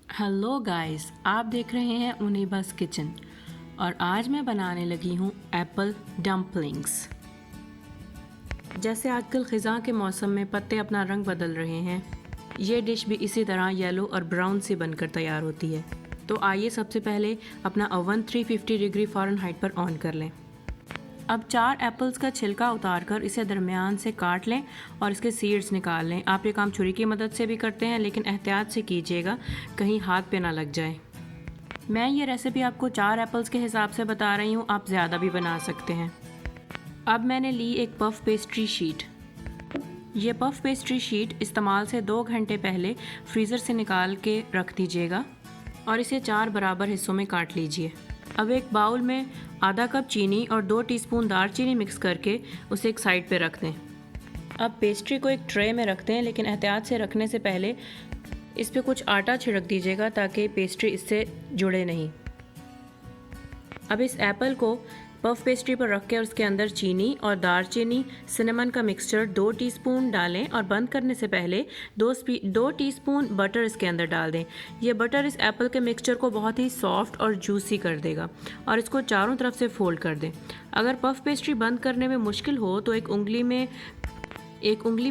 Hello guys, आप देख रहे हैं उनिबस किचन और आज मैं बनाने लगी हूँ एप्पल डम्पलिंग्स। जैसे आजकल ख़िज़ा के मौसम में पत्ते अपना रंग बदल रहे हैं, ये डिश भी इसी तरह येलो और ब्राउन से बनकर तैयार होती है। तो आइए सबसे पहले अपना ओवन 350 डिग्री फ़ारेनहाइट पर ऑन कर लें। अब 4 एप्पल्स का छिलका उतारकर इसे दरमियान से काट लें और इसके सीड्स निकाल लें। आप ये काम छुरी की मदद से भी करते हैं, लेकिन एहतियात से कीजिएगा, कहीं हाथ पे ना लग जाए। मैं ये रेसिपी आपको 4 एप्पल्स के हिसाब से बता रही हूँ, आप ज़्यादा भी बना सकते हैं। अब मैंने ली एक पफ पेस्ट्री शीट। ये पफ पेस्ट्री शीट इस्तेमाल से 2 घंटे पहले फ्रीज़र से निकाल के रख दीजिएगा और इसे 4 बराबर हिस्सों में काट लीजिए। अब एक बाउल में आधा कप चीनी और 2 टीस्पून दालचीनी मिक्स करके उसे एक साइड पे रख दें। अब पेस्ट्री को एक ट्रे में रख दें, लेकिन एहतियात से रखने से पहले इस पे कुछ आटा छिड़क दीजिएगा ताकि पेस्ट्री इससे जुड़े नहीं। अब इस एप्पल को पफ पेस्ट्री पर रख के उसके अंदर चीनी और दालचीनी सिनेमन का मिक्सचर 2 टीस्पून डालें और बंद करने से पहले 2 टीस्पून बटर इसके अंदर डाल दें। ये बटर इस एप्पल के मिक्सचर को बहुत ही सॉफ्ट और जूसी कर देगा और इसको चारों तरफ से फोल्ड कर दें। अगर पफ पेस्ट्री बंद करने में मुश्किल हो तो एक उंगली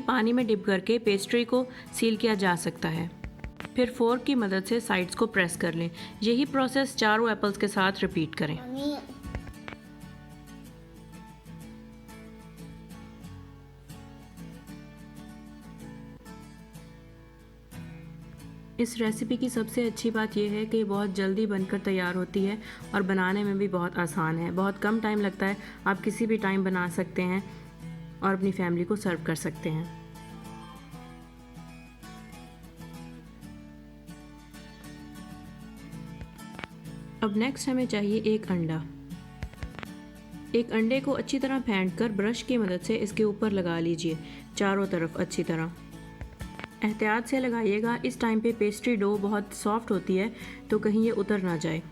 पानी में डिप करके पेस्ट्री को सील किया जा सकता है। फिर फोर्क की मदद से साइड्स को प्रेस कर लें। यही प्रोसेस चारों एप्पल्स के साथ रिपीट करें। इस रेसिपी की सबसे अच्छी बात यह है कि ये बहुत जल्दी बनकर तैयार होती है और बनाने में भी बहुत आसान है। बहुत कम टाइम लगता है, आप किसी भी टाइम बना सकते हैं और अपनी फैमिली को सर्व कर सकते हैं। अब नेक्स्ट हमें चाहिए एक अंडा। एक अंडे को अच्छी तरह फेंटकर ब्रश की मदद से इसके ऊपर लगा लीजिए, चारों तरफ अच्छी तरह। एहतियात से लगाइएगा, इस टाइम पे पेस्ट्री डो बहुत सॉफ्ट होती है तो कहीं ये उतर ना जाए।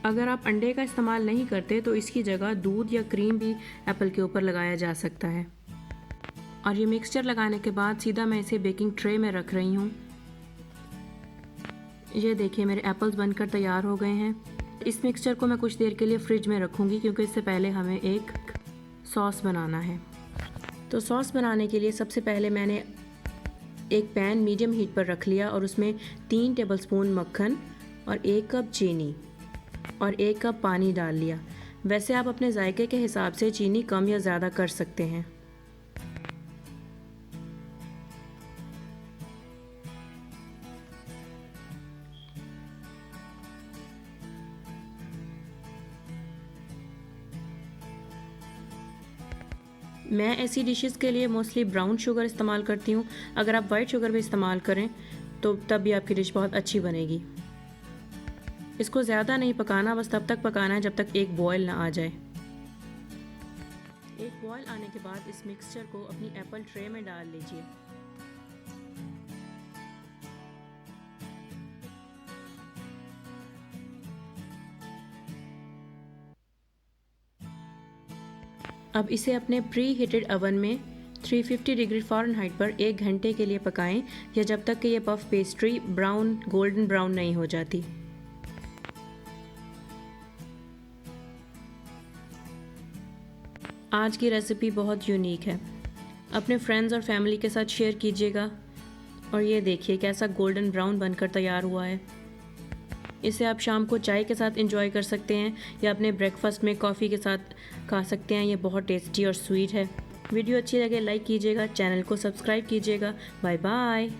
अगर आप अंडे का इस्तेमाल नहीं करते तो इसकी जगह दूध या क्रीम भी एप्पल के ऊपर लगाया जा सकता है। और ये मिक्सचर लगाने के बाद सीधा मैं इसे बेकिंग ट्रे में रख रही हूँ। ये देखिए मेरे एप्पल्स बनकर तैयार हो गए हैं। इस मिक्सचर को मैं कुछ देर के लिए फ्रिज में रखूँगी क्योंकि इससे पहले हमें एक सॉस बनाना है। तो सॉस बनाने के लिए सबसे पहले मैंने एक पैन मीडियम हीट पर रख लिया और उसमें 3 टेबलस्पून मक्खन और 1 कप चीनी और 1 कप पानी डाल लिया। वैसे आप अपने जायके के हिसाब से चीनी कम या ज़्यादा कर सकते हैं। मैं ऐसी डिशेस के लिए मोस्टली ब्राउन शुगर इस्तेमाल करती हूँ। अगर आप वाइट शुगर भी इस्तेमाल करें तो तब भी आपकी डिश बहुत अच्छी बनेगी। इसको ज़्यादा नहीं पकाना, बस तब तक पकाना है जब तक एक बॉयल ना आ जाए। एक बॉयल आने के बाद इस मिक्सचर को अपनी एप्पल ट्रे में डाल लीजिए। अब इसे अपने प्री हीटेड ओवन में 350 डिग्री फ़ारेनहाइट पर 1 घंटे के लिए पकाएं या जब तक कि ये पफ पेस्ट्री गोल्डन ब्राउन नहीं हो जाती। आज की रेसिपी बहुत यूनिक है, अपने फ्रेंड्स और फैमिली के साथ शेयर कीजिएगा। और ये देखिए कैसा गोल्डन ब्राउन बनकर तैयार हुआ है। इसे आप शाम को चाय के साथ एंजॉय कर सकते हैं या अपने ब्रेकफास्ट में कॉफ़ी के साथ खा सकते हैं। ये बहुत टेस्टी और स्वीट है। वीडियो अच्छी लगे लाइक कीजिएगा, चैनल को सब्सक्राइब कीजिएगा। Bye bye.